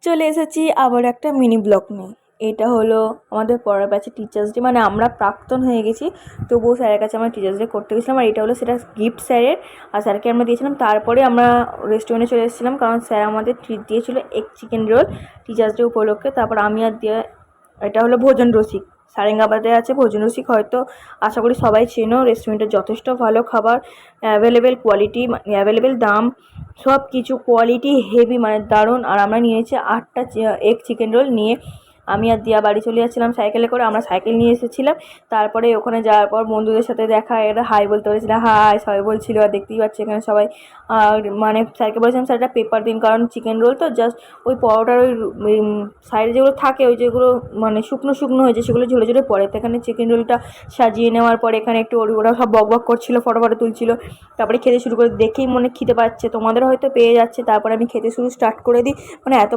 চলে এসেছি আবার একটা মিনি ব্লগ নিয়ে। এটা হলো আমাদের পরের ব্যাচে টিচার্স ডে, মানে আমরা প্রাক্তন হয়ে গেছি, তবুও স্যারের কাছে আমরা টিচার্স ডে করতে গেছিলাম। আর এটা হলো সেটা গিফট স্যারের, আর স্যারকে আমরা দিয়েছিলাম। তারপরে আমরা রেস্টুরেন্টে চলে এসেছিলাম, কারণ স্যার আমাদের ট্রিট দিয়েছিল egg chicken roll teachers day উপলক্ষে। তারপর আমি আর দিয়ে, এটা হলো ভোজন রসিক, সারেঙ্গাবাদে আছে ভোজন রসিক, হয়তো আশা করি সবাই চেনো। রেস্টুরেন্টে যথেষ্ট ভালো খাবার, অ্যাভেলেবেল কোয়ালিটি, অ্যাভেলেবেল দাম, সব কিছু কোয়ালিটি হেভি, মানে দারুণ। আর আমরা নিয়েছি 8টা এগ চিকেন রোল নিয়ে আমি আর দিয়া বাড়ি চলে যাচ্ছিলাম সাইকেলে করে। আমরা সাইকেল নিয়ে এসেছিলাম। তারপরে ওখানে যাওয়ার পর বন্ধুদের সাথে দেখা, এরা হাই বলতে বলেছিল, হাই সবাই বলছিল। আর দেখতেই পাচ্ছি এখানে সবাই। আর মানে স্যারকে বলেছিলাম স্যার একটা পেপার দিন, কারণ চিকেন রোল তো জাস্ট ওই পরোটার ওই সাইডে যেগুলো থাকে, ওই যেগুলো মানে শুকনো শুকনো হয়েছে, সেগুলো ঝুলে ঝুলে পড়ে। তো এখানে চিকেন রোলটা সাজিয়ে নেওয়ার পরে এখানে একটু ওরা সব বক বক করছিলো, ফটো ফটো তুলছিল। তারপরে খেতে শুরু করে, দেখেই মনে খিদে পাচ্ছে, তোমাদের হয়তো পেয়ে যাচ্ছে। তারপরে আমি খেতে স্টার্ট করে দিই, মানে এত